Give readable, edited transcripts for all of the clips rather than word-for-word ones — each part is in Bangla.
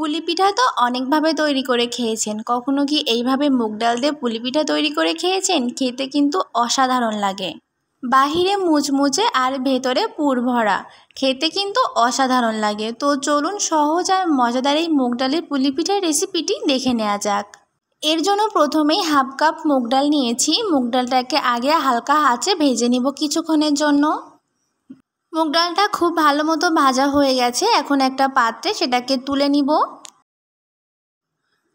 পুলি পিঠা তো অনেকভাবে তৈরি করে খেয়েছেন। কখনো কি এইভাবে মুগ ডাল দিয়ে পুলি পিঠা তৈরি করে খেয়েছেন? খেতে কিন্তু অসাধারণ লাগে। বাহিরে মুচমুচে আর ভেতরে পুর ভরা, খেতে কিন্তু অসাধারণ লাগে। তো চলুন সহজ আর মজাদার এই মুগ ডালের পুলি পিঠার রেসিপিটি দেখে নেওয়া যাক। এর জন্য প্রথমেই হাফ কাপ মুগ ডাল নিয়েছি। মুগ ডালটাকে আগে হালকা আঁচে ভেজে নিব কিছুক্ষণের জন্য। মুগ ডালটা খুব ভালো মতো ভাজা হয়ে গেছে। এখন একটা পাত্রে সেটাকে তুলে নিব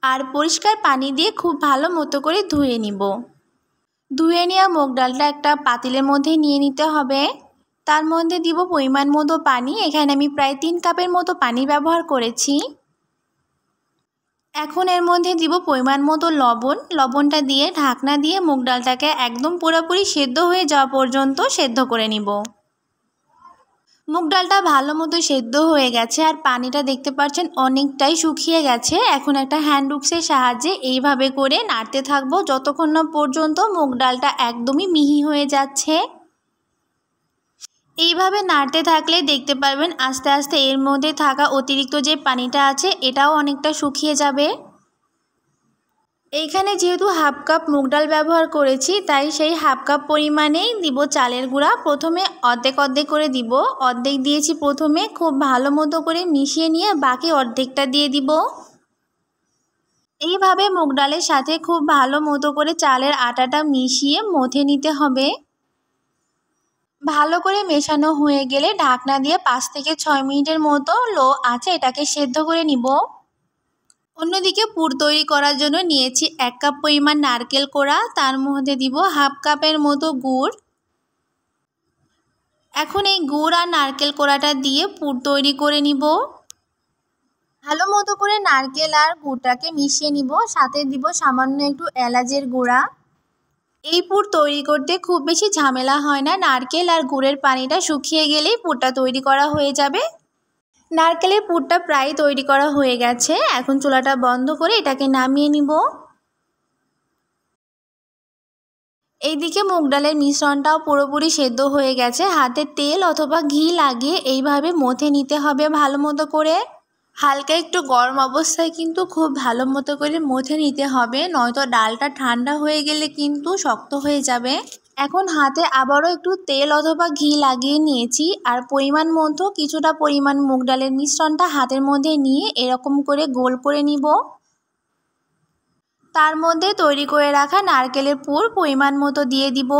আর পরিষ্কার পানি দিয়ে খুব ভালো মতো করে ধুয়ে নিব। ধুয়ে নেওয়া মুগ ডালটা একটা পাতিলের মধ্যে নিয়ে নিতে হবে। তার মধ্যে দিব পরিমাণ মতো পানি। এখানে আমি প্রায় 3 কাপের মতো পানি ব্যবহার করেছি। এখন এর মধ্যে দিব পরিমাণ মতো লবণ। লবণটা দিয়ে ঢাকনা দিয়ে মুগ ডালটাকে একদম পুরোপুরি সেদ্ধ হয়ে যাওয়া পর্যন্ত সেদ্ধ করে নিব। মুগ ডালটা ভালো মতো সেদ্ধ হয়ে গেছে আর পানিটা দেখতে পাচ্ছেন অনেকটাই শুকিয়ে গেছে। এখন একটা হ্যান্ড উইক্সের সাহায্যে এইভাবে করে নাড়তে থাকবো যতক্ষণ না পর্যন্ত মুগ ডালটা একদমই মিহি হয়ে যাচ্ছে। এইভাবে নাড়তে থাকলে দেখতে পারবেন আস্তে আস্তে এর মধ্যে থাকা অতিরিক্ত যে পানিটা আছে এটাও অনেকটা শুকিয়ে যাবে। এইখানে যেহেতু হাফ কাপ মুগ ডাল ব্যবহার করেছি তাই সেই হাফ কাপ পরিমাণেই দিব চালের গুঁড়া। প্রথমে অর্ধেক অর্ধেক করে দিব। অর্ধেক দিয়েছি প্রথমে, খুব ভালো মতো করে মিশিয়ে নিয়ে বাকি অর্ধেকটা দিয়ে দিব। এইভাবে মুগ ডালের সাথে খুব ভালো মতো করে চালের আটাটা মিশিয়ে মথে নিতে হবে। ভালো করে মেশানো হয়ে গেলে ঢাকনা দিয়ে 5 থেকে 6 মিনিটের মতো লো আঁচে এটাকে সেদ্ধ করে নিব। অন্যদিকে পুর তৈরি করার জন্য নিয়েছি 1 কাপ পরিমাণ নারকেল কোড়া। তার মধ্যে দিব হাফ কাপের মতো গুড়। এখন এই গুড় আর নারকেল কোড়াটা দিয়ে পুর তৈরি করে নিব। ভালো মতো করে নারকেল আর গুড়টাকে মিশিয়ে নিব। সাথে দিব সামান্য একটু এলাচের গুঁড়া। এই পুর তৈরি করতে খুব বেশি ঝামেলা হয় না। নারকেল আর গুড়ের পানিটা শুকিয়ে গেলেই পুরটা তৈরি করা হয়ে যাবে। নারকেলের পুরটা প্রায় তৈরি করা হয়ে গেছে। এখন চুলাটা বন্ধ করে এটাকে নামিয়ে নিব। এইদিকে মুগ ডালের মিশ্রণটাও পুরোপুরি সেদ্ধ হয়ে গেছে। হাতে তেল অথবা ঘি লাগিয়ে এইভাবে মথে নিতে হবে ভালো মতো করে। হালকা একটু গরম অবস্থায় কিন্তু খুব ভালো মতো করে মথে নিতে হবে, নয়তো ডালটা ঠান্ডা হয়ে গেলে কিন্তু শক্ত হয়ে যাবে। এখন হাতে আবারও একটু তেল অথবা ঘি লাগিয়ে নিয়েছি আর পরিমাণ মতো কিছুটা পরিমাণ মুগ ডালের মিশ্রণটা হাতের মধ্যে নিয়ে এরকম করে গোল করে নিব। তার মধ্যে তৈরি করে রাখা নারকেলের পুর পরিমাণ মতো দিয়ে দিব।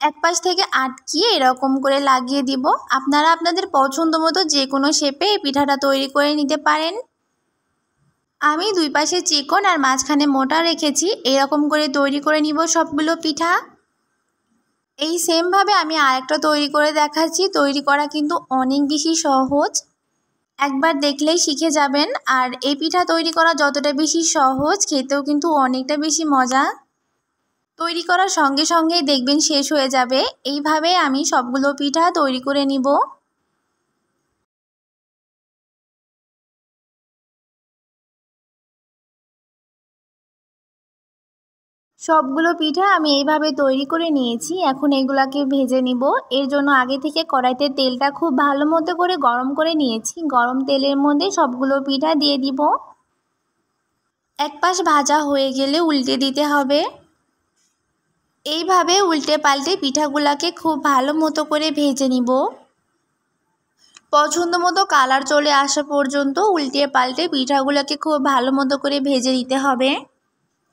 এক পাশ থেকে আটকিয়ে এরকম করে লাগিয়ে দিব। আপনারা আপনাদের পছন্দ মতো যে কোনো শেপে এই পিঠাটা তৈরি করে নিতে পারেন। আমি দুই পাশে চিকন আর মাঝখানে মোটা রেখেছি। এরকম করে তৈরি করে নিব সবগুলো পিঠা। এই সেমভাবে আমি আরেকটা তৈরি করে দেখাচ্ছি। তৈরি করা কিন্তু অনেক বেশি সহজ, একবার দেখলেই শিখে যাবেন। আর এই পিঠা তৈরি করা যতটা বেশি সহজ, খেতেও কিন্তু অনেকটা বেশি মজা। তৈরি করার সঙ্গে সঙ্গেই দেখবেন শেষ হয়ে যাবে। এইভাবে আমি সবগুলো পিঠা তৈরি করে নিব। সবগুলো পিঠা আমি এইভাবে তৈরি করে নিয়েছি। এখন এগুলাকে ভেজে নিব। এর জন্য আগে থেকে কড়াইতে তেলটা খুব ভালো মতো করে গরম করে নিয়েছি। গরম তেলের মধ্যে সবগুলো পিঠা দিয়ে দিব। এক পাশ ভাজা হয়ে গেলে উল্টে দিতে হবে। এইভাবে উল্টে পাল্টে পিঠাগুলোকে খুব ভালো মতো করে ভেজে নিব। পছন্দ মতো কালার চলে আসা পর্যন্ত উল্টে পাল্টে পিঠাগুলোকে খুব ভালো মতো করে ভেজে নিতে হবে।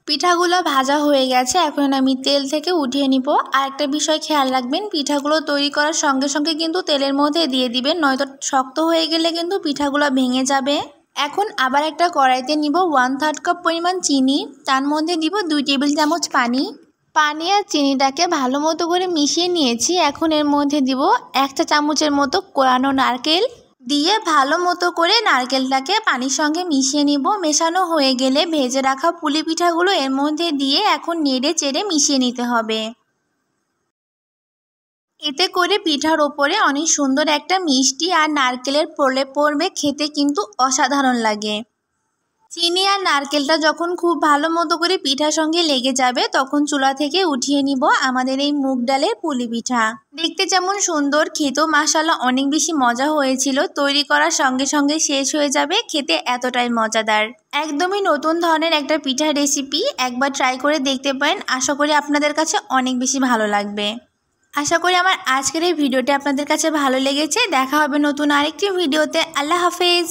পিঠাগুলো ভাজা হয়ে গেছে। এখন আমি তেল থেকে উঠিয়ে নিব। আর একটা বিষয় খেয়াল রাখবেন, পিঠাগুলো তৈরি করার সঙ্গে সঙ্গে কিন্তু তেলের মধ্যে দিয়ে দিবেন, নয়তো শক্ত হয়ে গেলে কিন্তু পিঠাগুলো ভেঙে যাবে। এখন আবার একটা কড়াইতে নিব 1/3 কাপ পরিমাণ চিনি। তার মধ্যে দিব 2 টেবিল চামচ পানি। পানি আর চিনিটাকে ভালো মতো করে মিশিয়ে নিয়েছি। এখন এর মধ্যে দিব 1 চা চামচের মতো কোরানো নারকেল। দিয়ে ভালো মতো করে নারকেলটাকে পানির সঙ্গে মিশিয়ে নিব। মেশানো হয়ে গেলে ভেজে রাখা পুলি পিঠাগুলো এর মধ্যে দিয়ে এখন নেড়ে চেড়ে মিশিয়ে নিতে হবে। এতে করে পিঠার ওপরে অনেক সুন্দর একটা মিষ্টি আর নারকেলের প্রলেপ পড়বে। খেতে কিন্তু অসাধারণ লাগে। চিনি আর নারকেলটা যখন খুব ভালো মতো করে পিঠার সঙ্গে লেগে যাবে তখন চুলা থেকে উঠিয়ে নিব আমাদের এই মুগ ডালের পুলি পিঠা। দেখতে যেমন সুন্দর, খেতেও মাশাআল্লাহ অনেক বেশি মজা হয়েছিল। তৈরি করার সঙ্গে সঙ্গে শেষ হয়ে যাবে, খেতে এতটাই মজাদার। একদমই নতুন ধরনের একটা পিঠার রেসিপি, একবার ট্রাই করে দেখতে পারেন। আশা করি আপনাদের কাছে অনেক বেশি ভালো লাগবে। আশা করি আমার আজকের এই ভিডিওটি আপনাদের কাছে ভালো লেগেছে। দেখা হবে নতুন আরেকটি ভিডিওতে। আল্লাহ হাফেজ।